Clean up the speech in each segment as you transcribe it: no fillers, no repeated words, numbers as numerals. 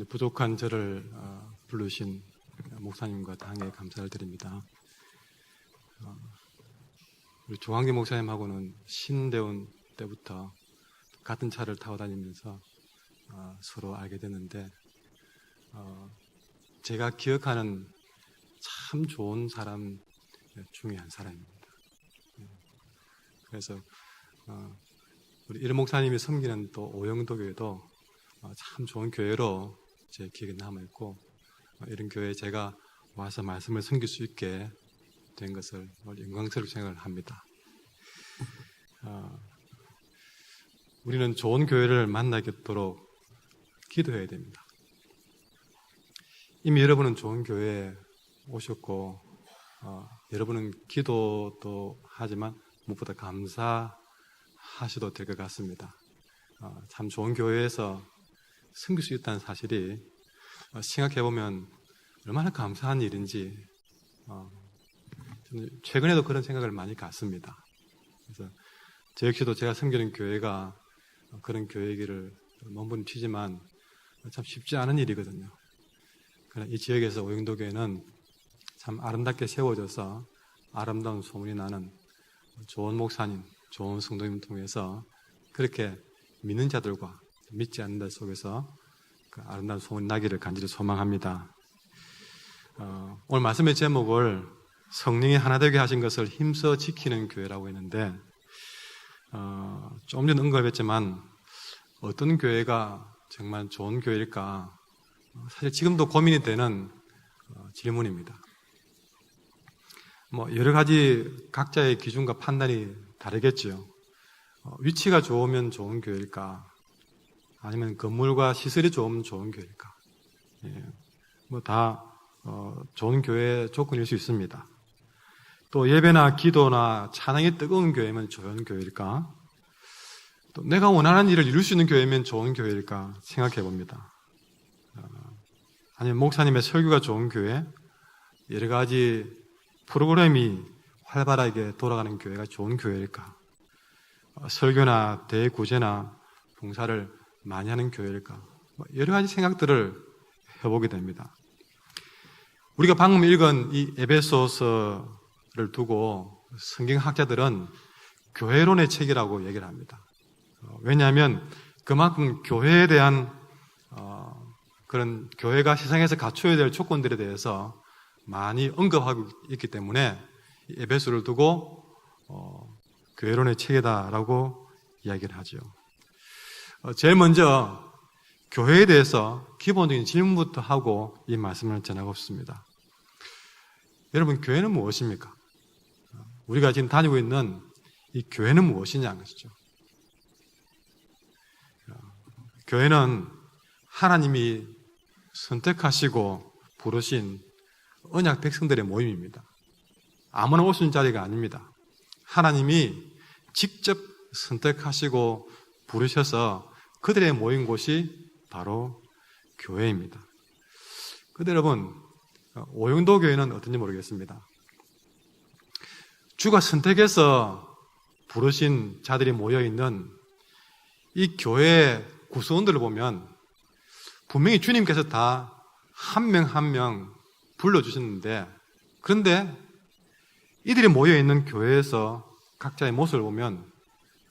부족한 저를 부르신 목사님과 당에 감사를 드립니다. 우리 조광기 목사님하고는 신대원 때부터 같은 차를 타고 다니면서 서로 알게 됐는데 제가 기억하는 참 좋은 사람 중에 한 사람입니다. 그래서 우리 일 목사님이 섬기는 또 오영도 교회도 참 좋은 교회로 제 기억에 남아있고 이런 교회에 제가 와서 말씀을 섬길 수 있게 된 것을 영광스럽게 생각을 합니다. 우리는 좋은 교회를 만나게 되도록 기도해야 됩니다. 이미 여러분은 좋은 교회에 오셨고 여러분은 기도도 하지만 무엇보다 감사하셔도 될 것 같습니다. 참 좋은 교회에서 섬길 수 있다는 사실이 생각해보면 얼마나 감사한 일인지 저는 최근에도 그런 생각을 많이 갖습니다. 그래서 저 역시도 제가 섬기는 교회가 그런 교회이기를 몸부림치지만 참 쉽지 않은 일이거든요. 그러나 이 지역에서 오영도 교회는 참 아름답게 세워져서 아름다운 소문이 나는 좋은 목사님, 좋은 성도님 통해서 그렇게 믿는 자들과 믿지 않는 자 속에서 그 아름다운 소문이 나기를 간절히 소망합니다. 오늘 말씀의 제목을 성령이 하나 되게 하신 것을 힘써 지키는 교회라고 했는데 좀 전에 언급했지만 어떤 교회가 정말 좋은 교회일까 사실 지금도 고민이 되는 질문입니다. 여러 가지 각자의 기준과 판단이 다르겠죠. 위치가 좋으면 좋은 교회일까? 아니면 건물과 시설이 좋으면 좋은 교회일까? 다 좋은 교회 조건일 수 있습니다. 또 예배나 기도나 찬양이 뜨거운 교회면 좋은 교회일까? 또 내가 원하는 일을 이룰 수 있는 교회면 좋은 교회일까 생각해 봅니다. 아니면 목사님의 설교가 좋은 교회, 여러 가지 프로그램이 활발하게 돌아가는 교회가 좋은 교회일까? 설교나 대구제나 봉사를 많이 하는 교회일까? 여러 가지 생각들을 해보게 됩니다. 우리가 방금 읽은 이 에베소서를 두고 성경학자들은 교회론의 책이라고 얘기를 합니다. 왜냐하면 그만큼 교회에 대한 그런 교회가 세상에서 갖춰야 될 조건들에 대해서 많이 언급하고 있기 때문에 에베소를 두고 교회론의 책이다라고 이야기를 하죠. 제일 먼저 교회에 대해서 기본적인 질문부터 하고 이 말씀을 전하고 싶습니다. 여러분, 교회는 무엇입니까? 우리가 지금 다니고 있는 이 교회는 무엇이냐는 것이죠. 교회는 하나님이 선택하시고 부르신 언약 백성들의 모임입니다. 아무나 올 수 있는 자리가 아닙니다. 하나님이 직접 선택하시고 부르셔서 그들의 모인 곳이 바로 교회입니다. 그런데 여러분, 오영도 교회는 어떤지 모르겠습니다. 주가 선택해서 부르신 자들이 모여있는 이 교회의 구성원들을 보면 분명히 주님께서 다 한 명 한 명 불러주셨는데, 그런데 이들이 모여있는 교회에서 각자의 모습을 보면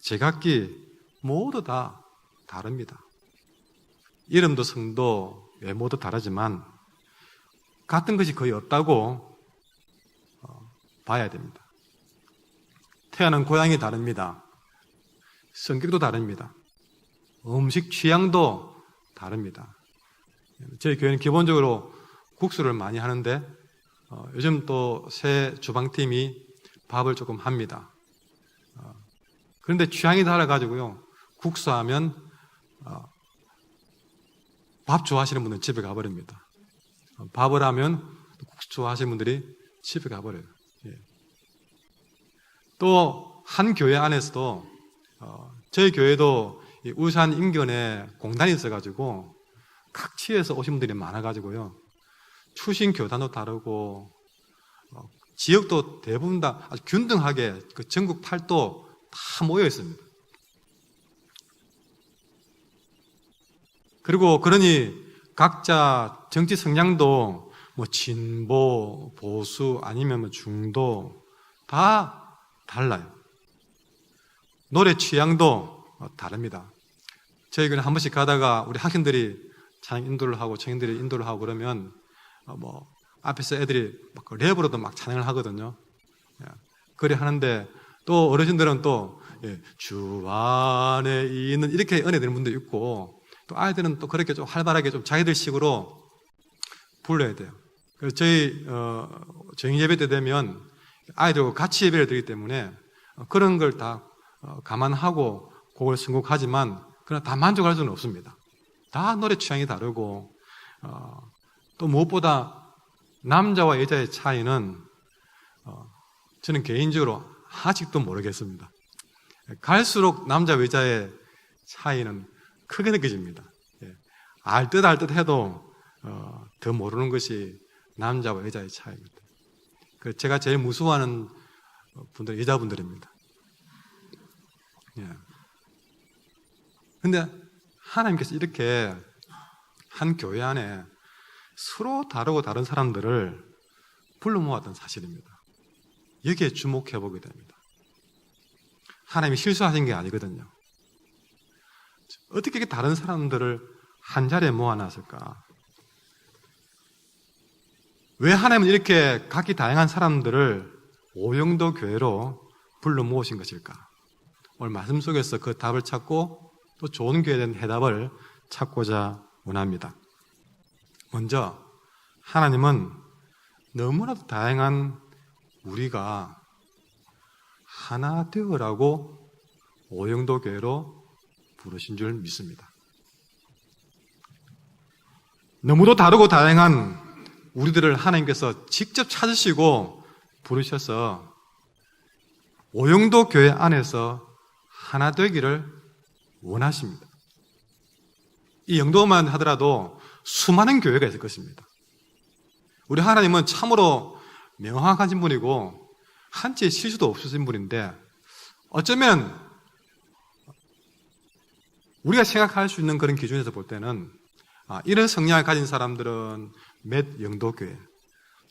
제각기 모두 다 다릅니다. 이름도 성도 외모도 다르지만 같은 것이 거의 없다고 봐야 됩니다. 태어난 고향이 다릅니다. 성격도 다릅니다. 음식 취향도 다릅니다. 저희 교회는 기본적으로 국수를 많이 하는데 요즘 또 새 주방팀이 밥을 조금 합니다. 그런데 취향이 달라가지고요, 국수하면 밥 좋아하시는 분들은 집에 가버립니다. 밥을 하면 국수 좋아하시는 분들이 집에 가버려요. 또 한 교회 안에서도 저희 교회도 울산 인근에 공단이 있어가지고 각 지에서 오신 분들이 많아가지고요, 출신 교단도 다르고 지역도 대부분 다 아주 균등하게 그 전국 팔도 다 모여 있습니다. 그리고 그러니 각자 정치 성향도 뭐 진보, 보수 아니면 뭐 중도 다 달라요. 노래 취향도 다릅니다. 저희 그냥 한 번씩 가다가 우리 학생들이 찬양 인도를 하고 청년들이 인도를 하고 그러면 뭐 앞에서 애들이 막 랩으로도 막 찬양을 하거든요. 그래 하는데 또 어르신들은 또 주 안에 있는 이렇게 은혜 되는 분도 있고 또 아이들은 또 그렇게 좀 활발하게 좀 자기들 식으로 불러야 돼요. 그래서 저희 저녁 예배 때 되면 아이들과 같이 예배를 드리기 때문에 그런 걸 다 감안하고 곡을 선곡하지만 그러나 다 만족할 수는 없습니다. 다 노래 취향이 다르고 또 무엇보다 남자와 여자의 차이는 저는 개인적으로 아직도 모르겠습니다. 갈수록 남자와 여자의 차이는 크게 느껴집니다. 알 듯 해도 더 모르는 것이 남자와 여자의 차이입니다. 제가 제일 무서워하는 분들 여자분들입니다. 근데 하나님께서 이렇게 한 교회 안에 서로 다르고 다른 사람들을 불러 모았던 사실입니다. 여기에 주목해 보게 됩니다. 하나님이 실수하신 게 아니거든요. 어떻게 이렇게 다른 사람들을 한 자리에 모아놨을까? 왜 하나님은 이렇게 각기 다양한 사람들을 오영도 교회로 불러 모으신 것일까? 오늘 말씀 속에서 그 답을 찾고 또 좋은 교회에 대한 해답을 찾고자 원합니다. 먼저 하나님은 너무나도 다양한 우리가 하나 되어라고 오영도 교회로 부르신 줄 믿습니다. 너무도 다르고 다양한 우리들을 하나님께서 직접 찾으시고 부르셔서 오영도 교회 안에서 하나 되기를 원하십니다. 이 영도만 하더라도 수많은 교회가 있을 것입니다. 우리 하나님은 참으로 명확하신 분이고 한치의 실수도 없으신 분인데 어쩌면 우리가 생각할 수 있는 그런 기준에서 볼 때는 이런 성향을 가진 사람들은 몇 영도교회,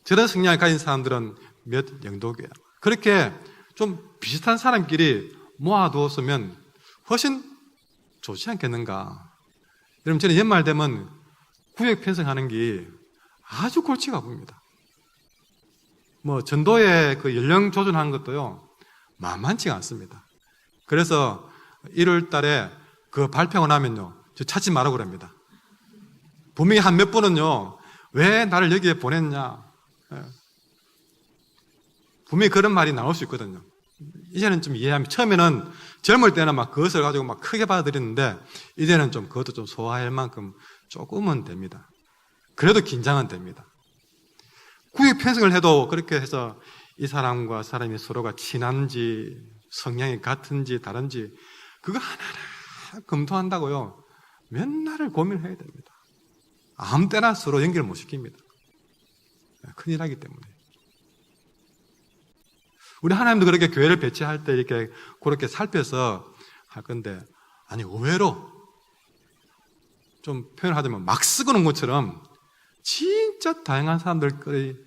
저런 성향을 가진 사람들은 몇 영도교회, 그렇게 좀 비슷한 사람끼리 모아두었으면 훨씬 좋지 않겠는가. 여러분, 저는 연말 되면 구역 편성하는 게 아주 골치가 아픕니다. 뭐 전도의 그 연령 조절하는 것도요 만만치가 않습니다. 그래서 1월 달에 그 발표가 나면요 저 찾지 말라고 그럽니다. 분명히 한 몇 분은요 왜 나를 여기에 보냈냐, 분명히 그런 말이 나올 수 있거든요. 이제는 좀 이해합니다. 처음에는 젊을 때는 막 그것을 가지고 막 크게 받아들였는데 이제는 좀 그것도 좀 소화할 만큼 조금은 됩니다. 그래도 긴장은 됩니다. 구역 편성을 해도 그렇게 해서 이 사람과 사람이 서로가 친한지 성향이 같은지 다른지 그거 하나하나 검토한다고요 몇 날을 고민해야 됩니다. 아무 때나 서로 연결 못 시킵니다. 큰일 나기 때문에. 우리 하나님도 그렇게 교회를 배치할 때 이렇게 그렇게 살펴서 할 건데, 아니 의외로 좀 표현하자면 막 쓰고 놓은 것처럼 진짜 다양한 사람들끼리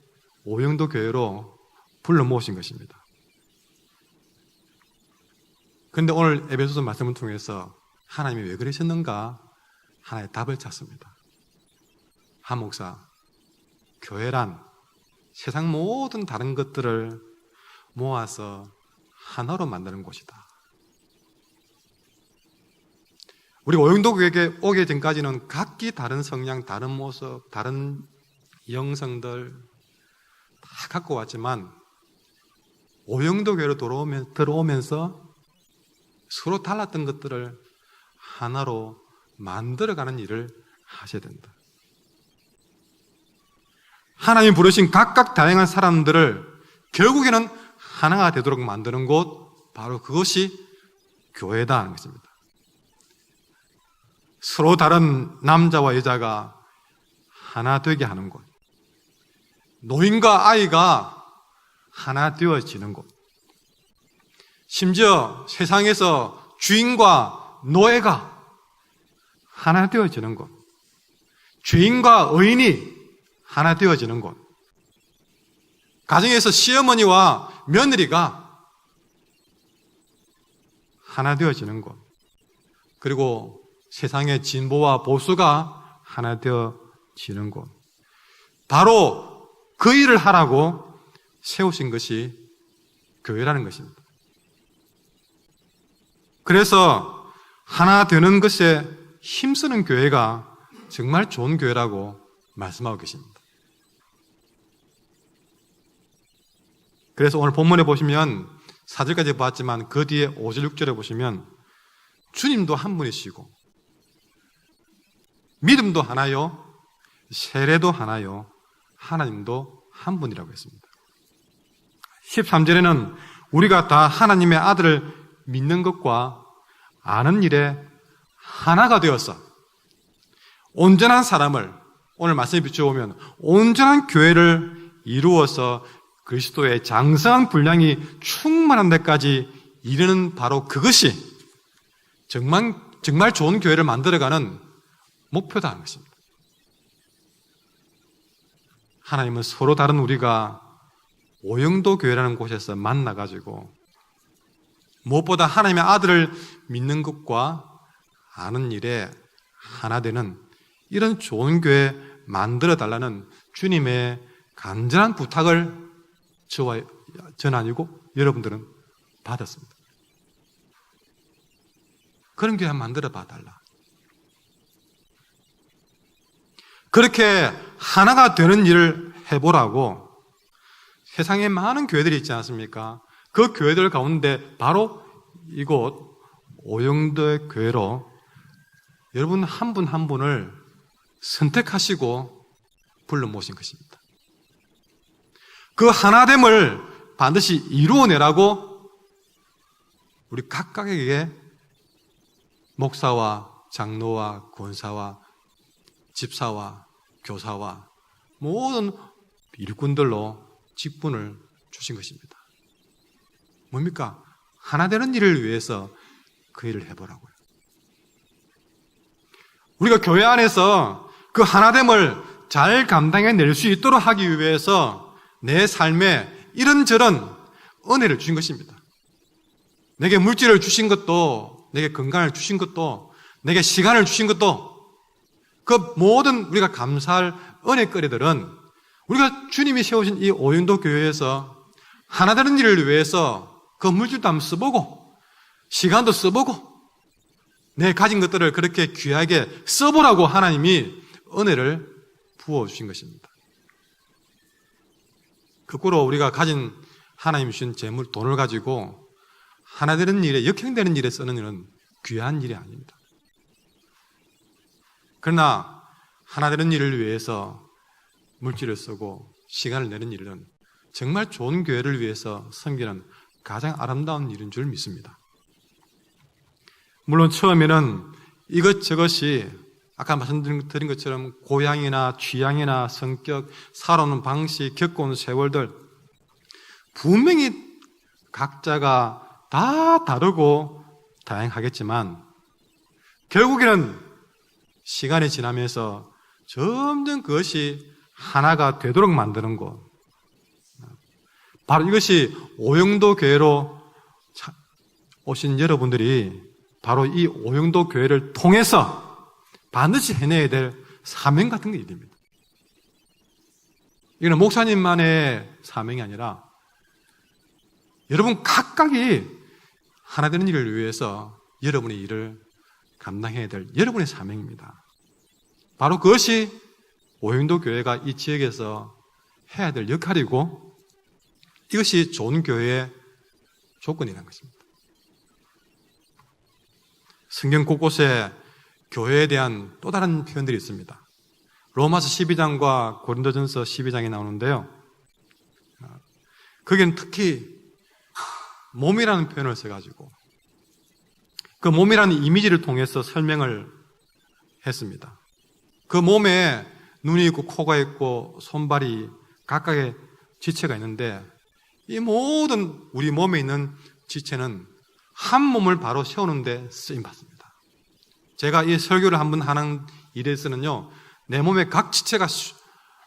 오영도 교회로 불러 모으신 것입니다. 그런데 오늘 에베소서 말씀을 통해서 하나님이 왜 그러셨는가 하나의 답을 찾습니다. 한 목사, 교회란 세상 모든 다른 것들을 모아서 하나로 만드는 곳이다. 우리 오영도 교회에 오기 전까지는 각기 다른 성향, 다른 모습, 다른 영성들 다 갖고 왔지만 오영도 교회로 들어오면서 서로 달랐던 것들을 하나로 만들어가는 일을 하셔야 된다. 하나님이 부르신 각각 다양한 사람들을 결국에는 하나가 되도록 만드는 곳, 바로 그것이 교회다 하는 것입니다. 서로 다른 남자와 여자가 하나 되게 하는 곳, 노인과 아이가 하나 되어지는 곳, 심지어 세상에서 주인과 노예가 하나 되어지는 곳, 죄인과 의인이 하나 되어지는 곳. 가정에서 시어머니와 며느리가 하나 되어지는 곳. 그리고 세상의 진보와 보수가 하나 되어지는 곳. 바로 그 일을 하라고 세우신 것이 교회라는 것입니다. 그래서 하나 되는 것에 힘쓰는 교회가 정말 좋은 교회라고 말씀하고 계십니다. 그래서 오늘 본문에 보시면 4절까지 봤지만 그 뒤에 5절, 6절에 보시면 주님도 한 분이시고 믿음도 하나요, 세례도 하나요, 하나님도 한 분이라고 했습니다. 13절에는 우리가 다 하나님의 아들을 믿는 것과 아는 일에 하나가 되어서 온전한 사람을, 오늘 말씀에 비춰보면 온전한 교회를 이루어서 그리스도의 장성한 분량이 충만한 데까지 이르는 바로 그것이 정말 좋은 교회를 만들어가는 목표다 하는 것입니다. 하나님은 서로 다른 우리가 오영도 교회라는 곳에서 만나가지고 무엇보다 하나님의 아들을 믿는 것과 아는 일에 하나 되는 이런 좋은 교회 만들어달라는 주님의 간절한 부탁을 전 아니고 여러분들은 받았습니다. 그런 교회 만들어 봐달라. 그렇게 하나가 되는 일을 해보라고 세상에 많은 교회들이 있지 않습니까? 그 교회들 가운데 바로 이곳 오영도의 교회로 여러분 한 분 한 분을 선택하시고 불러 모신 것입니다. 그 하나됨을 반드시 이루어내라고 우리 각각에게 목사와 장로와 권사와 집사와 교사와 모든 일꾼들로 직분을 주신 것입니다. 뭡니까? 하나 되는 일을 위해서 그 일을 해보라고요. 우리가 교회 안에서 그 하나됨을 잘 감당해낼 수 있도록 하기 위해서 내 삶에 이런저런 은혜를 주신 것입니다. 내게 물질을 주신 것도, 내게 건강을 주신 것도, 내게 시간을 주신 것도, 그 모든 우리가 감사할 은혜거리들은 우리가 주님이 세우신 이 오영도 교회에서 하나 되는 일을 위해서 그 물질도 한번 써보고 시간도 써보고 내 가진 것들을 그렇게 귀하게 써보라고 하나님이 은혜를 부어주신 것입니다. 거꾸로 우리가 가진 하나님 주신 재물, 돈을 가지고 하나 되는 일에, 역행되는 일에 쓰는 일은 귀한 일이 아닙니다. 그러나 하나 되는 일을 위해서 물질을 쓰고 시간을 내는 일은 정말 좋은 교회를 위해서 섬기는 가장 아름다운 일인 줄 믿습니다. 물론 처음에는 이것저것이 아까 말씀드린 것처럼 고향이나 취향이나 성격, 살아오는 방식, 겪어온 세월들 분명히 각자가 다 다르고 다양하겠지만 결국에는 시간이 지나면서 점점 그것이 하나가 되도록 만드는 것, 바로 이것이 오영도 교회로 오신 여러분들이 바로 이 오영도 교회를 통해서 반드시 해내야 될 사명 같은 게 일입니다. 이거는 목사님만의 사명이 아니라 여러분 각각이 하나 되는 일을 위해서 여러분의 일을 감당해야 될 여러분의 사명입니다. 바로 그것이 오영도 교회가 이 지역에서 해야 될 역할이고 이것이 좋은 교회의 조건이라는 것입니다. 성경 곳곳에 교회에 대한 또 다른 표현들이 있습니다. 로마서 12장과 고린도전서 12장이 나오는데요. 거기는 특히 몸이라는 표현을 써가지고 그 몸이라는 이미지를 통해서 설명을 했습니다. 그 몸에 눈이 있고 코가 있고 손발이 각각의 지체가 있는데 이 모든 우리 몸에 있는 지체는 한 몸을 바로 세우는 데 쓰임받습니다. 제가 이 설교를 한번 하는 일에서는요, 내 몸의 각 지체가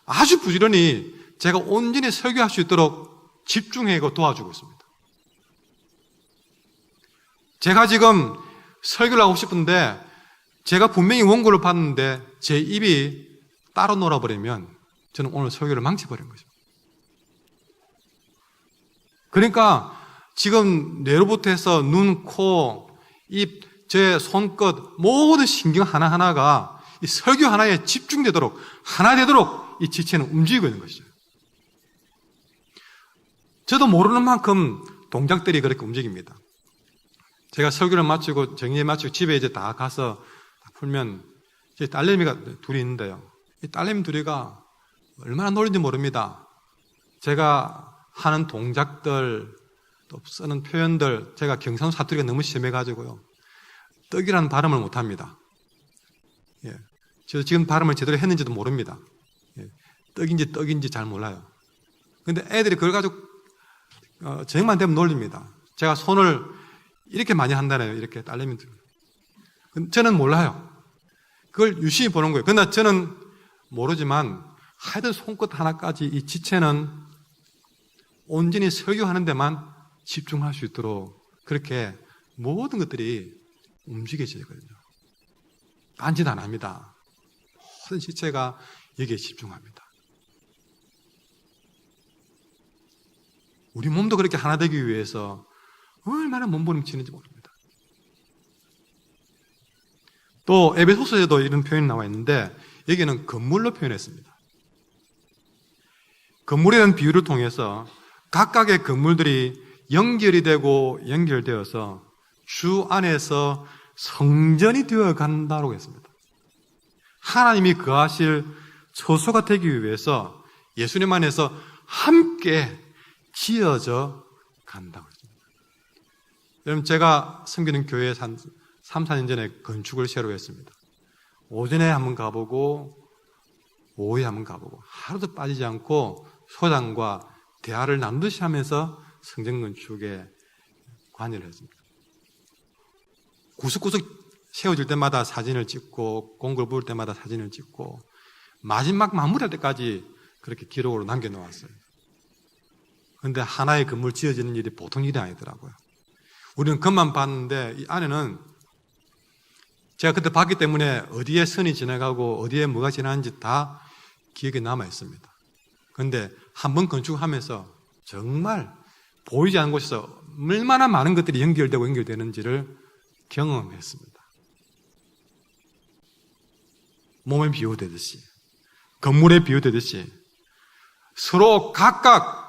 아주 부지런히 제가 온전히 설교할 수 있도록 집중하고 도와주고 있습니다. 제가 지금 설교를 하고 싶은데 제가 분명히 원고를 봤는데 제 입이 따로 놀아버리면 저는 오늘 설교를 망쳐버린 거죠. 그러니까 지금 뇌로부터 해서 눈, 코, 입, 제 손끝 모든 신경 하나하나가 이 설교 하나에 집중되도록 하나 되도록 이 지체는 움직이고 있는 것이죠. 저도 모르는 만큼 동작들이 그렇게 움직입니다. 제가 설교를 마치고 정리해 마치고 집에 이제 다 가서 풀면 제 딸내미가 둘이 있는데요. 이 딸내미 둘이가 얼마나 놀는지 모릅니다. 제가 하는 동작들, 또 쓰는 표현들, 제가 경상도 사투리가 너무 심해가지고요. 떡이라는 발음을 못합니다. 예. 저 지금 발음을 제대로 했는지도 모릅니다. 예. 떡인지 잘 몰라요. 근데 애들이 그걸 가지고 저녁만 되면 놀립니다. 제가 손을 이렇게 많이 한다네요. 이렇게 딸내미들. 저는 몰라요. 그걸 유심히 보는 거예요. 그러나 저는 모르지만 하여튼 손끝 하나까지 이 지체는 온전히 설교하는 데만 집중할 수 있도록 그렇게 모든 것들이 움직여지거든요. 딴짓 안 합니다. 모든 지체가 여기에 집중합니다. 우리 몸도 그렇게 하나 되기 위해서 얼마나 몸부림치는지 모릅니다. 또 에베소서에도 이런 표현이 나와 있는데 여기는 건물로 표현했습니다. 건물이라는 비유를 통해서 각각의 건물들이 연결이 되고 연결되어서 주 안에서 성전이 되어 간다고 했습니다. 하나님이 거하실 처소가 되기 위해서 예수님 안에서 함께 지어져 간다고 했습니다. 여러분, 제가 섬기는 교회에 한 3, 4년 전에 건축을 새로 했습니다. 오전에 한번 가보고 오후에 한번 가보고 하루도 빠지지 않고 소장과 대화를 나누듯이 하면서 성전 건축에 관여를 했습니다. 구석구석 세워질 때마다 사진을 찍고 공구를 부을 때마다 사진을 찍고 마지막 마무리할 때까지 그렇게 기록으로 남겨놓았어요. 그런데 하나의 건물 지어지는 일이 보통 일이 아니더라고요. 우리는 그것만 봤는데 이 안에는 제가 그때 봤기 때문에 어디에 선이 지나가고 어디에 뭐가 지나는지 다 기억에 남아 있습니다. 그런데 한번 건축하면서 정말 보이지 않는 곳에서 얼마나 많은 것들이 연결되고 연결되는지를 경험했습니다. 몸에 비유되듯이, 건물에 비유되듯이 서로 각각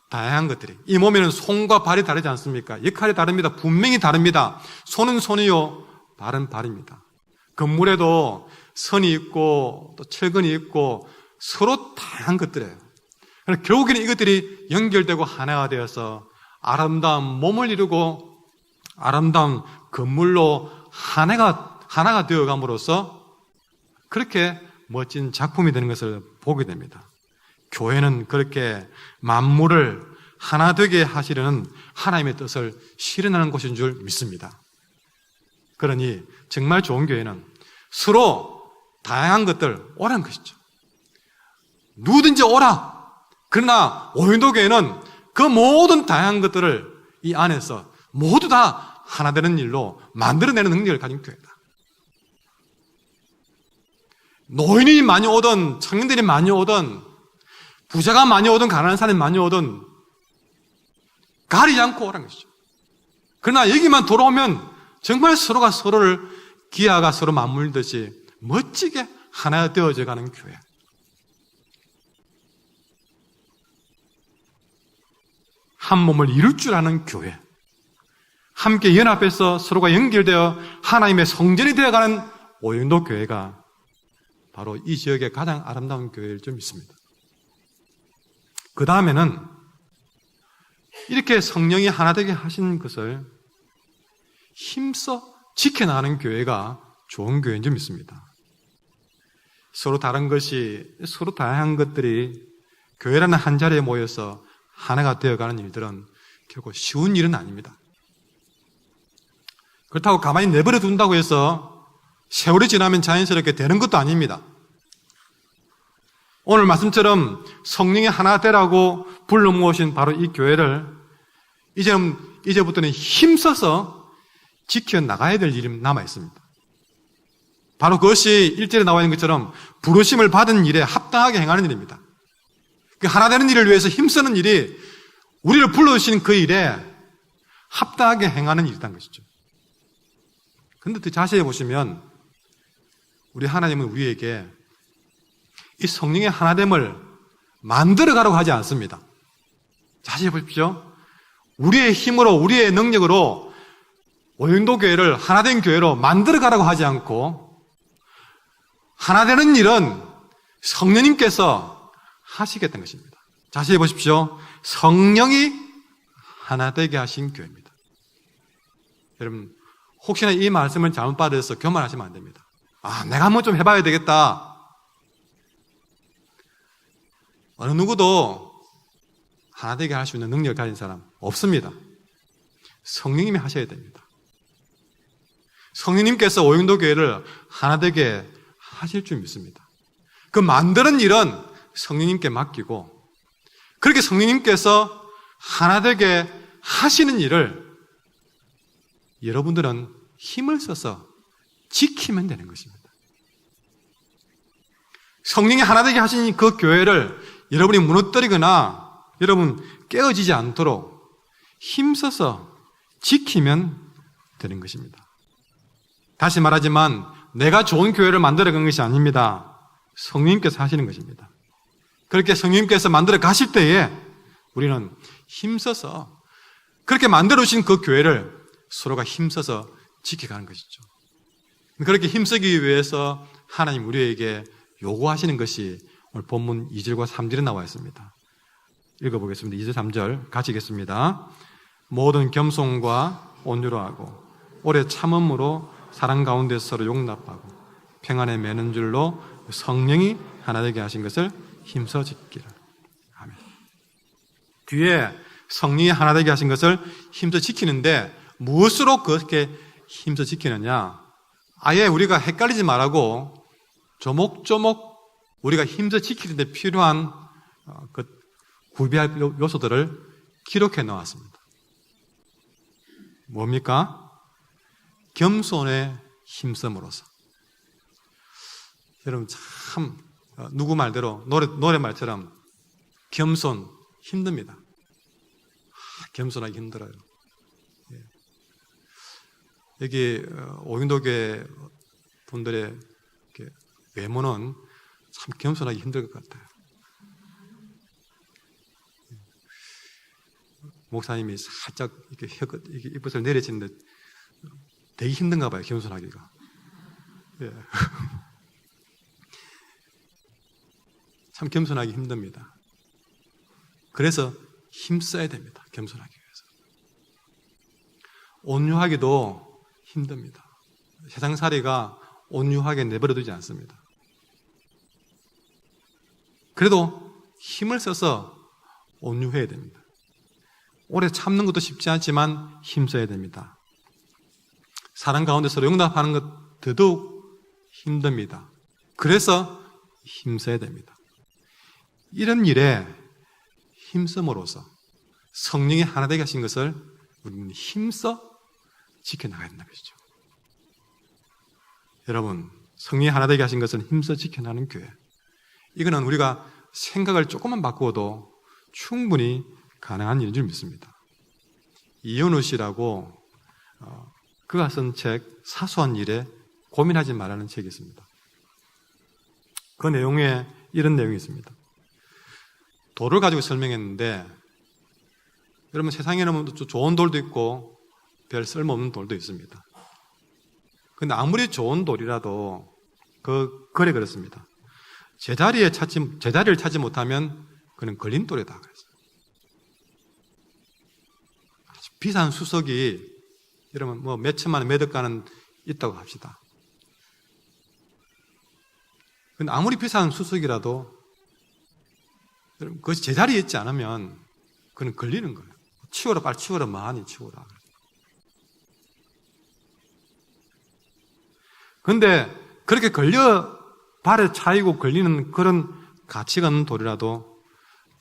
다양한 것들이, 이 몸에는 손과 발이 다르지 않습니까? 역할이 다릅니다. 분명히 다릅니다. 손은 손이요, 발은 발입니다. 건물에도 선이 있고 또 철근이 있고 서로 다양한 것들이에요. 결국에는 이것들이 연결되고 하나가 되어서 아름다운 몸을 이루고 아름다운 건물로 하나가 되어감으로써 그렇게 멋진 작품이 되는 것을 보게 됩니다. 교회는 그렇게 만물을 하나 되게 하시려는 하나님의 뜻을 실현하는 곳인 줄 믿습니다. 그러니 정말 좋은 교회는 서로 다양한 것들 오라는 것이죠. 누구든지 오라. 그러나 오인도 교회는 그 모든 다양한 것들을 이 안에서 모두 다 하나 되는 일로 만들어내는 능력을 가진 교회다. 노인이 많이 오든 청년들이 많이 오든 부자가 많이 오든 가난한 사람이 많이 오든 가리지 않고 오라는 것이죠. 그러나 여기만 돌아오면 정말 서로가 서로를 기아가 서로 맞물듯이 멋지게 하나 되어져 가는 교회. 한 몸을 이룰 줄 아는 교회. 함께 연합해서 서로가 연결되어 하나님의 성전이 되어가는 오윤도 교회가 바로 이 지역의 가장 아름다운 교회일 줄 믿습니다. 그 다음에는 이렇게 성령이 하나 되게 하신 것을 힘써 지켜나가는 교회가 좋은 교회인 줄 믿습니다. 서로 다른 것이, 서로 다양한 것들이 교회라는 한 자리에 모여서 하나가 되어가는 일들은 결코 쉬운 일은 아닙니다. 그렇다고 가만히 내버려 둔다고 해서 세월이 지나면 자연스럽게 되는 것도 아닙니다. 오늘 말씀처럼 성령이 하나 되라고 불러 모으신 바로 이 교회를 이제부터는 힘써서 지켜나가야 될 일이 남아있습니다. 바로 그것이 1절에 나와 있는 것처럼 부르심을 받은 일에 합당하게 행하는 일입니다. 그 하나 되는 일을 위해서 힘쓰는 일이 우리를 불러주신 그 일에 합당하게 행하는 일이라는 것이죠. 그런데 더 자세히 보시면 우리 하나님은 우리에게 이 성령의 하나됨을 만들어가라고 하지 않습니다. 자세히 보십시오. 우리의 힘으로, 우리의 능력으로 오영도 교회를 하나된 교회로 만들어가라고 하지 않고 하나되는 일은 성령님께서 하시겠다는 것입니다. 자세히 보십시오. 성령이 하나되게 하신 교회입니다. 여러분, 혹시나 이 말씀을 잘못 받아서 교만하시면 안 됩니다. 내가 한번 좀 해봐야 되겠다. 어느 누구도 하나되게 할 수 있는 능력을 가진 사람 없습니다. 성령님이 하셔야 됩니다. 성령님께서 오영도 교회를 하나되게 하실 줄 믿습니다. 그 만드는 일은 성령님께 맡기고 그렇게 성령님께서 하나되게 하시는 일을 여러분들은 힘을 써서 지키면 되는 것입니다. 성령이 하나되게 하신 그 교회를 여러분이 무너뜨리거나 여러분 깨어지지 않도록 힘써서 지키면 되는 것입니다. 다시 말하지만 내가 좋은 교회를 만들어간 것이 아닙니다. 성령님께서 하시는 것입니다. 그렇게 성령님께서 만들어 가실 때에 우리는 힘써서 그렇게 만들어주신 그 교회를 서로가 힘써서 지켜가는 것이죠. 그렇게 힘쓰기 위해서 하나님 우리에게 요구하시는 것이 오늘 본문 2절과 3절에 나와 있습니다. 읽어보겠습니다. 2절 3절 같이 읽겠습니다. 모든 겸손과 온유로 하고 오래 참음으로 사랑 가운데서 서로 용납하고 평안에 매는 줄로 성령이 하나 되게 하신 것을 힘써 지키라. 아멘. 뒤에 성령이 하나 되게 하신 것을 힘써 지키는데 무엇으로 그렇게 힘써 지키느냐? 아예 우리가 헷갈리지 말라고 조목조목 우리가 힘써 지키는 데 필요한 그 구비할 요소들을 기록해 놓았습니다. 뭡니까? 겸손에 힘씀으로써. 여러분 참 누구 말대로 노래말처럼 겸손 힘듭니다. 겸손하기 힘들어요. 여기 오영도교회 분들의 외모는 참 겸손하기 힘들 것 같아요. 목사님이 살짝 이렇게 이쁘게 내려지는데 되게 힘든가 봐요, 겸손하기가. 예. 참 겸손하기 힘듭니다. 그래서 힘써야 됩니다, 겸손하기 위해서. 온유하기도 힘듭니다. 세상살이가 온유하게 내버려두지 않습니다. 그래도 힘을 써서 온유해야 됩니다. 오래 참는 것도 쉽지 않지만 힘써야 됩니다. 사람 가운데 서로 용납하는 것 더더욱 힘듭니다. 그래서 힘써야 됩니다. 이런 일에 힘씀으로써 성령이 하나 되게 하신 것을 우리는 힘써 지켜나가야 된다는 것이죠. 여러분, 성령이 하나 되게 하신 것을 힘써 지켜나가는 교회, 이거는 우리가 생각을 조금만 바꾸어도 충분히 가능한 일인 줄 믿습니다. 이현우 씨라고 그가 쓴 책 사소한 일에 고민하지 말라는 책이 있습니다. 그 내용에 이런 내용이 있습니다. 돌을 가지고 설명했는데 여러분 세상에는 좋은 돌도 있고 별 쓸모없는 돌도 있습니다. 그런데 아무리 좋은 돌이라도 그래 그렇습니다. 제자리를 찾지 못하면 그는 걸림돌이다 그랬어요. 비싼 수석이 여러분 뭐 몇 천만 원, 몇 억가는 있다고 합시다. 근데 아무리 비싼 수석이라도 여러분 그것이 제자리에 있지 않으면 그는 걸리는 거예요. 치워라, 빨리 치워라, 많이 치워라. 근데 그렇게 발에 차이고 걸리는 그런 가치가 없는 돌이라도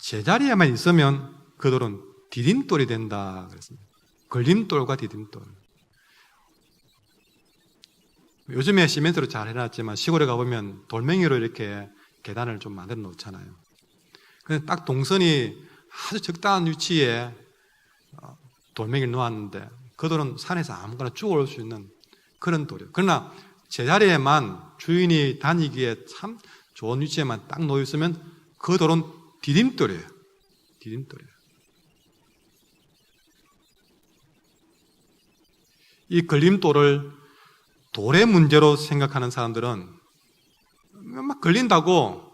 제자리에만 있으면 그 돌은 디딤돌이 된다 그랬습니다. 걸림돌과 디딤돌. 요즘에 시멘트로 잘 해놨지만 시골에 가보면 돌멩이로 이렇게 계단을 좀 만들어 놓잖아요. 근데 딱 동선이 아주 적당한 위치에 돌멩이를 놓았는데 그 돌은 산에서 아무거나 쭉 올 수 있는 그런 돌이에요. 그러나 제자리에만 주인이 다니기에 참 좋은 위치에만 딱 놓여 있으면 그 돌은 디딤돌이에요. 디딤돌이에요. 이 걸림돌을 돌의 문제로 생각하는 사람들은 막 걸린다고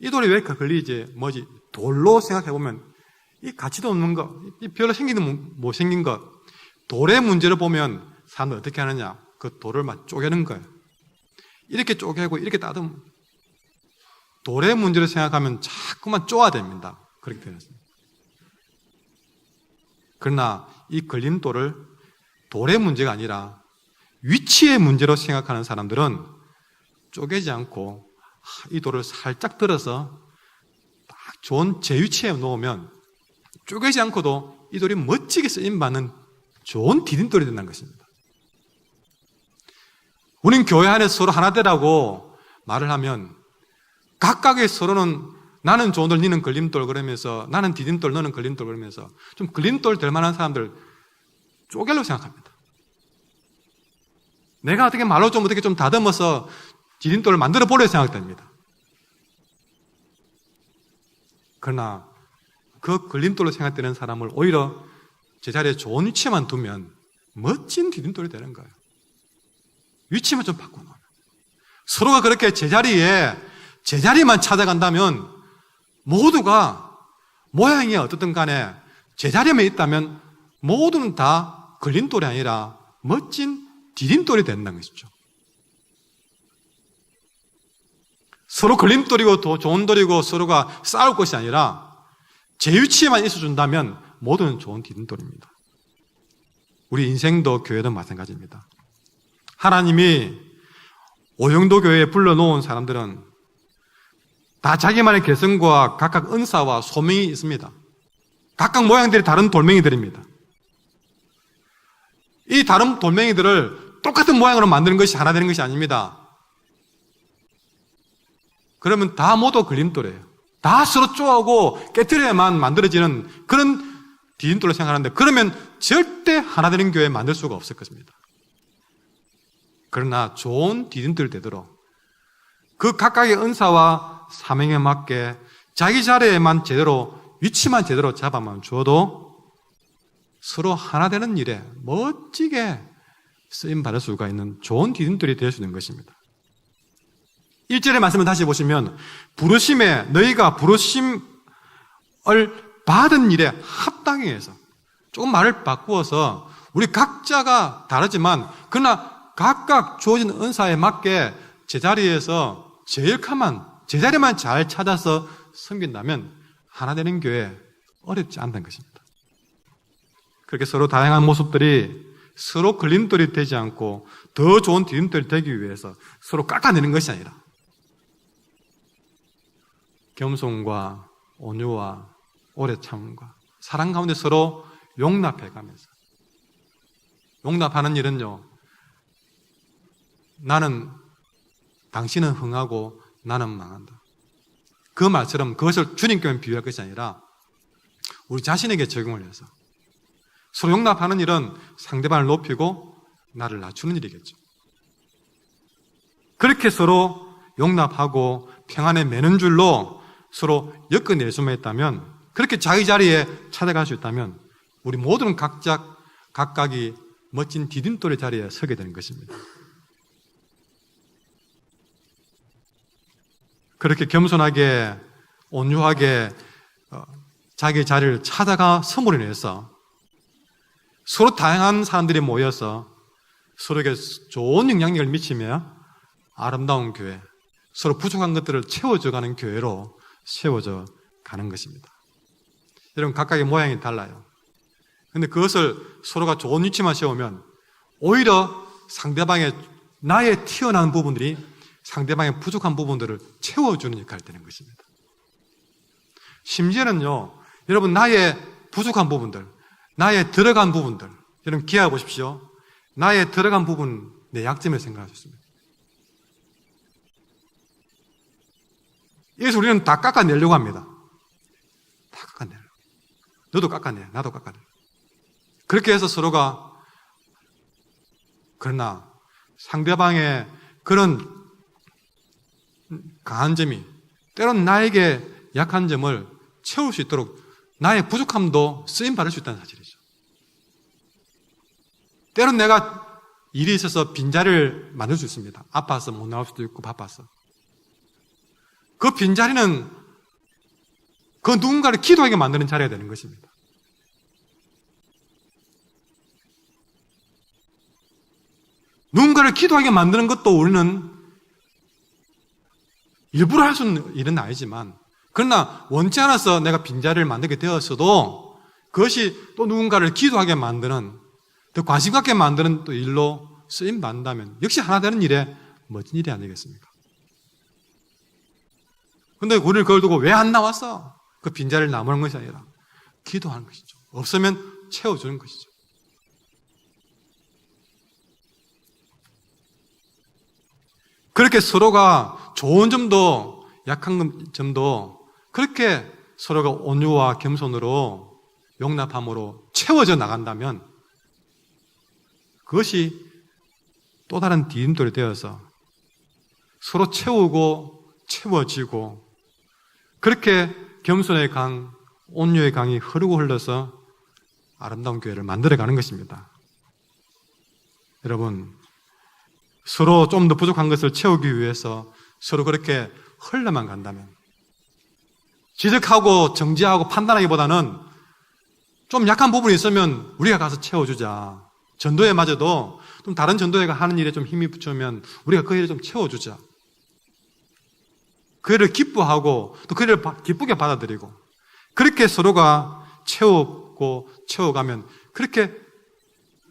이 돌이 왜 이렇게 걸리지? 뭐지? 돌로 생각해보면 이 가치도 없는 거, 이 별로 생기는 못 생긴 것, 돌의 문제로 보면 사람들 어떻게 하느냐? 그 돌을 막 쪼개는 거예요. 이렇게 쪼개고 이렇게 따듬. 돌의 문제로 생각하면 자꾸만 쪼아야 됩니다. 그렇게 되었습니다. 그러나 이 걸림돌을 돌의 문제가 아니라 위치의 문제로 생각하는 사람들은 쪼개지 않고 이 돌을 살짝 들어서 딱 좋은 제 위치에 놓으면 쪼개지 않고도 이 돌이 멋지게 쓰임받는 좋은 디딤돌이 된다는 것입니다. 우린 교회 안에 서로 하나 되라고 말을 하면 각각의 서로는 나는 좋은 돌, 너는 걸림돌 그러면서 나는 디딤돌, 너는 걸림돌 그러면서 좀 걸림돌 될 만한 사람들 쪼개려고 생각합니다. 내가 어떻게 말로 좀 어떻게 좀 다듬어서 디딤돌을 만들어 보려고 생각됩니다. 그러나 그 걸림돌로 생각되는 사람을 오히려 제자리에 좋은 위치에만 두면 멋진 디딤돌이 되는 거예요. 위치만 좀 바꿔놓으면. 서로가 그렇게 제자리만 찾아간다면 모두가 모양이 어떻든 간에 제자리에만 있다면 모두는 다 걸림돌이 아니라 멋진 디딤돌이 된다는 것이죠. 서로 걸림돌이고 더 좋은 돌이고 서로가 싸울 것이 아니라 제 위치에만 있어준다면 모두는 좋은 디딤돌입니다. 우리 인생도 교회도 마찬가지입니다. 하나님이 오영도 교회에 불러놓은 사람들은 다 자기만의 개성과 각각 은사와 소명이 있습니다. 각각 모양들이 다른 돌멩이들입니다. 이 다른 돌멩이들을 똑같은 모양으로 만드는 것이 하나 되는 것이 아닙니다. 그러면 다 모두 걸림돌이에요. 다 서로 쪼아오고 깨트려야만 만들어지는 그런 디딤돌로 생각하는데 그러면 절대 하나 되는 교회 만들 수가 없을 것입니다. 그러나 좋은 디딤돌 되도록 그 각각의 은사와 사명에 맞게 자기 자리에만 제대로 위치만 제대로 잡아만 주어도 서로 하나 되는 일에 멋지게 쓰임받을 수가 있는 좋은 디딤돌이 될 수 있는 것입니다. 1절의 말씀을 다시 보시면 부르심에 너희가 부르심을 받은 일에 합당히 해서 조금 말을 바꾸어서 우리 각자가 다르지만 그러나 각각 주어진 은사에 맞게 제자리에서 제자리만 잘 찾아서 섬긴다면 하나 되는 교회 어렵지 않다는 것입니다. 그렇게 서로 다양한 모습들이 서로 걸림돌이 되지 않고 더 좋은 디딤돌이 되기 위해서 서로 깎아내는 것이 아니라 겸손과 온유와 오래 참음과 사랑 가운데 서로 용납해가면서 용납하는 일은요, 당신은 흥하고 나는 망한다. 그 말처럼 그것을 주님께 비유할 것이 아니라 우리 자신에게 적용을 해서 서로 용납하는 일은 상대방을 높이고 나를 낮추는 일이겠죠. 그렇게 서로 용납하고 평안에 매는 줄로 서로 엮어낼 수만 있다면 그렇게 자기 자리에 찾아갈 수 있다면 우리 모두는 각각이 멋진 디딤돌의 자리에 서게 되는 것입니다. 그렇게 겸손하게 온유하게 자기 자리를 찾아가 섬으로 인해서 서로 다양한 사람들이 모여서 서로에게 좋은 영향력을 미치며 아름다운 교회, 서로 부족한 것들을 채워줘가는 교회로 세워져 가는 것입니다. 여러분 각각의 모양이 달라요. 그런데 그것을 서로가 좋은 위치만 세우면 오히려 상대방의 나의 튀어나온 부분들이 상대방의 부족한 부분들을 채워주는 역할이 되는 것입니다. 심지어는요, 여러분 나의 부족한 부분들, 나의 들어간 부분들, 여러분 기억해 보십시오. 나의 들어간 부분, 내 약점을 생각하셨습니다. 이래서 우리는 다 깎아내려고 합니다. 다 깎아내려고. 너도 깎아내, 나도 깎아내. 그렇게 해서 서로가, 그러나 상대방의 그런 강한 점이 때론 나에게 약한 점을 채울 수 있도록 나의 부족함도 쓰임받을 수 있다는 사실이죠. 때론 내가 일이 있어서 빈자리를 만들 수 있습니다. 아파서 못 나올 수도 있고 바빠서. 그 빈자리는 그 누군가를 기도하게 만드는 자리가 되는 것입니다. 누군가를 기도하게 만드는 것도 우리는 일부러 할 수 있는 일은 아니지만, 그러나 원치 않아서 내가 빈자리를 만들게 되었어도 그것이 또 누군가를 기도하게 만드는, 더 관심 갖게 만드는 또 일로 쓰임 받는다면 역시 하나 되는 일에 멋진 일이 아니겠습니까? 근데 우리를 그걸 두고 왜 안 나왔어? 그 빈자리를 나무는 것이 아니라 기도하는 것이죠. 없으면 채워주는 것이죠. 그렇게 서로가 좋은 점도 약한 점도 그렇게 서로가 온유와 겸손으로 용납함으로 채워져 나간다면 그것이 또 다른 디딤돌이 되어서 서로 채우고 채워지고 그렇게 겸손의 강, 온유의 강이 흐르고 흘러서 아름다운 교회를 만들어가는 것입니다. 여러분, 서로 좀 더 부족한 것을 채우기 위해서 서로 그렇게 흘러만 간다면 지적하고 정지하고 판단하기보다는 좀 약한 부분이 있으면 우리가 가서 채워주자. 전도회마저도 좀 다른 전도회가 하는 일에 좀 힘이 붙으면 우리가 그 일을 좀 채워주자. 그 일을 기뻐하고 또 그 일을 기쁘게 받아들이고 그렇게 서로가 채우고 채워가면 그렇게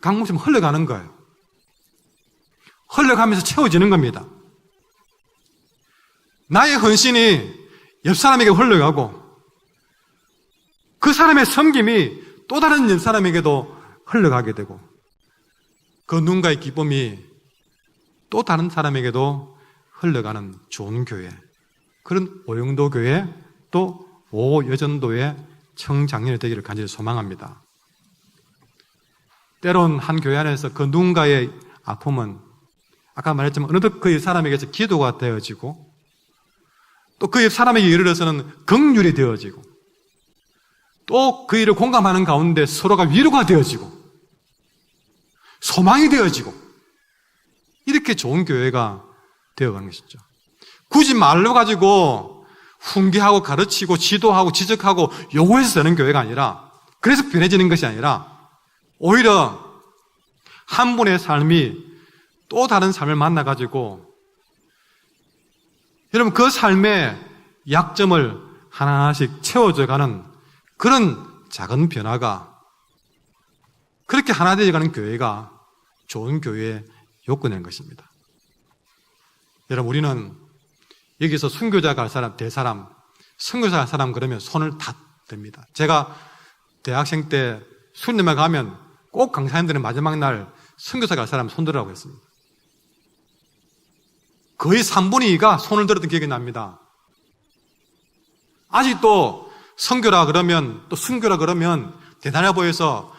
강물처럼 흘러가는 거예요. 흘러가면서 채워지는 겁니다. 나의 헌신이 옆 사람에게 흘러가고 그 사람의 섬김이 또 다른 옆 사람에게도 흘러가게 되고 그 누군가의 기쁨이 또 다른 사람에게도 흘러가는 좋은 교회, 그런 오영도 교회 또 오여전도의 청장년이 되기를 간절히 소망합니다. 때론 한 교회 안에서 그 누군가의 아픔은 아까 말했지만 어느덧 그 사람에게서 기도가 되어지고 또 그 사람에게 이르러서는 긍휼이 되어지고 또 그 일을 공감하는 가운데 서로가 위로가 되어지고 소망이 되어지고 이렇게 좋은 교회가 되어가는 것이죠. 굳이 말로 가지고 훈계하고 가르치고 지도하고 지적하고 요구해서 되는 교회가 아니라 그래서 변해지는 것이 아니라 오히려 한 분의 삶이 또 다른 삶을 만나가지고 여러분 그 삶의 약점을 하나하나씩 채워져가는 그런 작은 변화가 그렇게 하나 되어가는 교회가 좋은 교회의 요건인 것입니다. 여러분 우리는 여기서 순교자 갈 사람, 될 사람, 선교사 갈 사람 그러면 손을 다 듭니다. 제가 대학생 때 수련회 가면 꼭 강사님들은 마지막 날 선교사 갈 사람 손 들으라고 했습니다. 거의 3분의 2가 손을 들었던 기억이 납니다. 아직도 선교라 그러면 또 순교라 그러면 대단해 보여서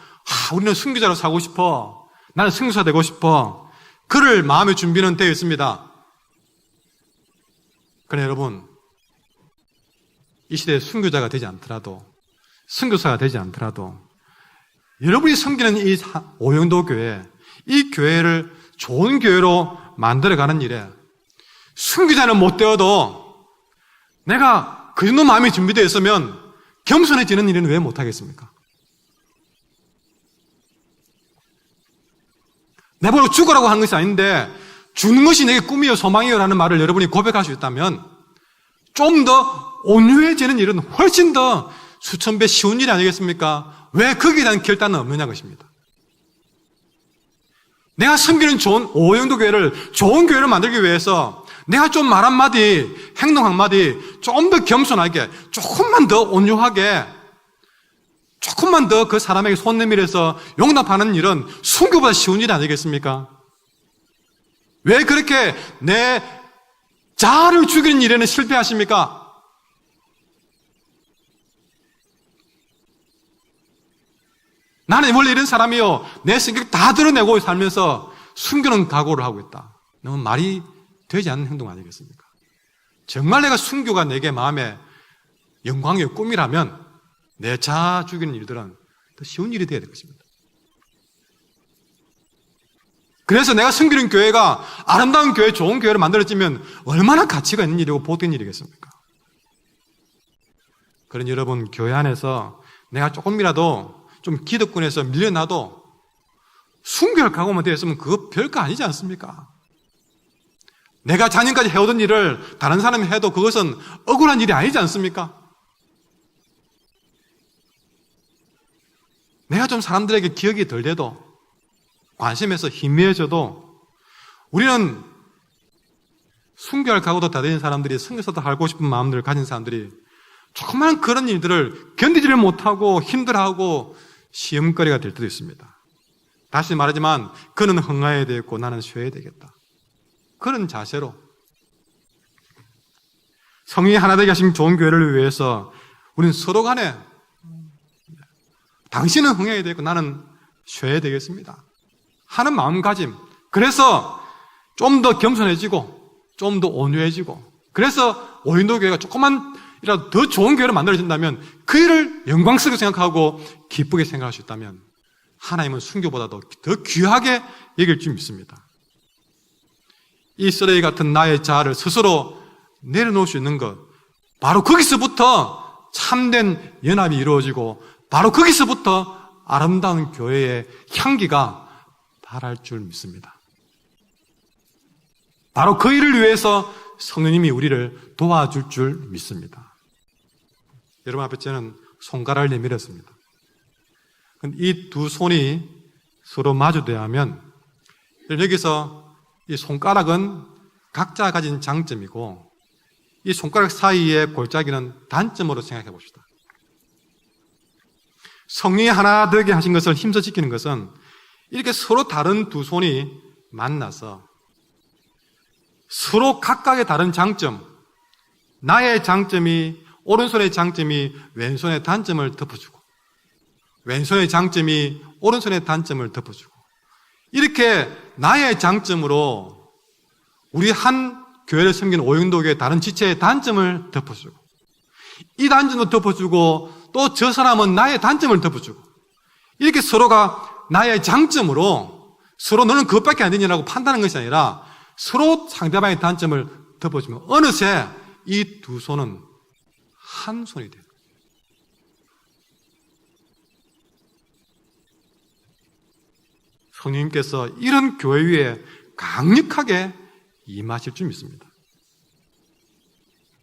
우리는 순교자로 살고 싶어. 나는 선교사 되고 싶어. 그럴 마음의 준비는 되어 있습니다. 그러나 여러분 이 시대에 순교자가 되지 않더라도 선교사가 되지 않더라도 여러분이 섬기는 이 오영도 교회, 이 교회를 좋은 교회로 만들어가는 일에 순교자는 못 되어도 내가 그 정도 마음이 준비되어 있으면 겸손해지는 일은 왜 못하겠습니까? 내버려 죽으라고 하는 것이 아닌데 죽는 것이 내게 꿈이요 소망이요 라는 말을 여러분이 고백할 수 있다면 좀 더 온유해지는 일은 훨씬 더 수천 배 쉬운 일이 아니겠습니까? 왜 거기에 대한 결단은 없느냐 것입니다. 내가 섬기는 좋은 오영도 교회를 좋은 교회를 만들기 위해서 내가 좀 말 한마디, 행동 한마디 좀 더 겸손하게, 조금만 더 온유하게, 조금만 더 그 사람에게 손 내밀어서 용납하는 일은 순교보다 쉬운 일이 아니겠습니까? 왜 그렇게 내 자아를 죽이는 일에는 실패하십니까? 나는 원래 이런 사람이요, 내 성격 다 드러내고 살면서 순교는 각오를 하고 있다. 너무 말이 되지 않는 행동 아니겠습니까? 정말 내가 순교가 내게 마음에 영광의 꿈이라면 내 자아 죽이는 일들은 더 쉬운 일이 되어야 될 것입니다. 그래서 내가 섬기는 교회가 아름다운 교회, 좋은 교회를 만들어지면 얼마나 가치가 있는 일이고 복된 일이겠습니까? 그런 여러분, 교회 안에서 내가 조금이라도 좀 기득권에서 밀려나도 순교할 각오만 되어 있으면 그거 별거 아니지 않습니까? 내가 작년까지 해오던 일을 다른 사람이 해도 그것은 억울한 일이 아니지 않습니까? 내가 좀 사람들에게 기억이 덜 돼도, 관심에서 희미해져도, 우리는 순교할 각오도 다 된 사람들이, 성교사도 하고 싶은 마음들을 가진 사람들이 조그마한 그런 일들을 견디지를 못하고 힘들어하고 시험거리가 될 때도 있습니다. 다시 말하지만 그는 흥하여야 되겠고 나는 쉬어야 되겠다. 그런 자세로 성령이 하나 되게 하신 좋은 교회를 위해서 우리는 서로 간에 당신은 흥해야 되겠고 나는 쉬어야 되겠습니다 하는 마음가짐. 그래서 좀 더 겸손해지고 좀 더 온유해지고, 그래서 오인도 교회가 조금만이라도 더 좋은 교회로 만들어진다면 그 일을 영광스럽게 생각하고 기쁘게 생각할 수 있다면 하나님은 순교보다도 더 귀하게 여길 줄 믿습니다. 이 쓰레기 같은 나의 자아를 스스로 내려놓을 수 있는 것, 바로 거기서부터 참된 연합이 이루어지고 바로 거기서부터 아름다운 교회의 향기가 발할 줄 믿습니다. 바로 그 일을 위해서 성령님이 우리를 도와줄 줄 믿습니다. 여러분 앞에 저는 손가락을 내밀었습니다. 이 두 손이 서로 마주대하면, 여기서 이 손가락은 각자 가진 장점이고 이 손가락 사이의 골짜기는 단점으로 생각해 봅시다. 성령이 하나 되게 하신 것을 힘써 지키는 것은 이렇게 서로 다른 두 손이 만나서 서로 각각의 다른 장점, 나의 장점이, 오른손의 장점이 왼손의 단점을 덮어주고, 왼손의 장점이 오른손의 단점을 덮어주고, 이렇게 나의 장점으로 우리 한 교회를 섬기는 오영도교의 다른 지체의 단점을 덮어주고, 이 단점도 덮어주고, 또 저 사람은 나의 단점을 덮어주고, 이렇게 서로가 나의 장점으로 서로 너는 그것밖에 안 되냐라고 판단하는 것이 아니라 서로 상대방의 단점을 덮어주면 어느새 이 두 손은 한 손이 돼요. 성령님께서 이런 교회 위에 강력하게 임하실 줄 믿습니다.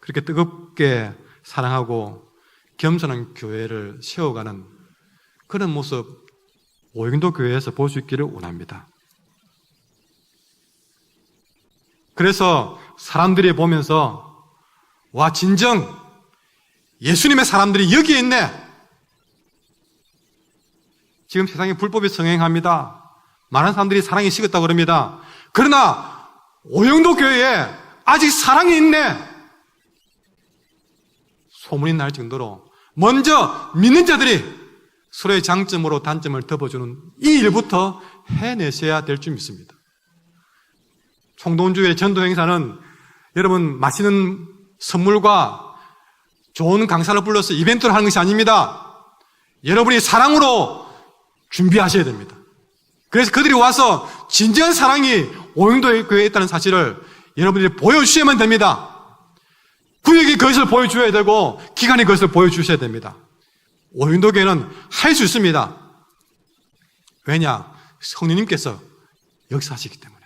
그렇게 뜨겁게 사랑하고 겸손한 교회를 세워가는 그런 모습 오영도 교회에서 볼 수 있기를 원합니다. 그래서 사람들이 보면서 와, 진정 예수님의 사람들이 여기에 있네. 지금 세상에 불법이 성행합니다. 많은 사람들이 사랑이 식었다고 그럽니다. 그러나 오영도 교회에 아직 사랑이 있네. 소문이 날 정도로 먼저 믿는 자들이 서로의 장점으로 단점을 덮어주는 이 일부터 해내셔야 될 줄 믿습니다. 총동주의 전도 행사는 여러분 맛있는 선물과 좋은 강사를 불러서 이벤트를 하는 것이 아닙니다. 여러분이 사랑으로 준비하셔야 됩니다. 그래서 그들이 와서 진정한 사랑이 오영도 교회에 있다는 사실을 여러분들이 보여주셔야만 됩니다. 구역이 그것을 보여줘야 되고 기관이 그것을 보여주셔야 됩니다. 오영도 교회는 할 수 있습니다. 왜냐? 성령님께서 역사하시기 때문에.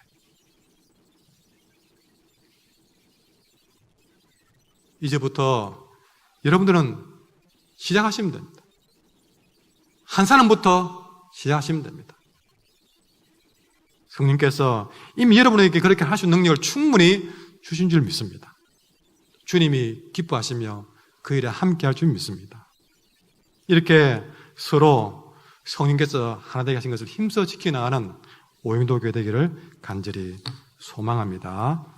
이제부터 여러분들은 시작하시면 됩니다. 한 사람부터 시작하시면 됩니다. 성령님께서 이미 여러분에게 그렇게 할 수 있는 능력을 충분히 주신 줄 믿습니다. 주님이 기뻐하시며 그 일에 함께할 줄 믿습니다. 이렇게 서로 성령께서 하나 되게 하신 것을 힘써 지켜나가는 오영도 교회 되기를 간절히 소망합니다.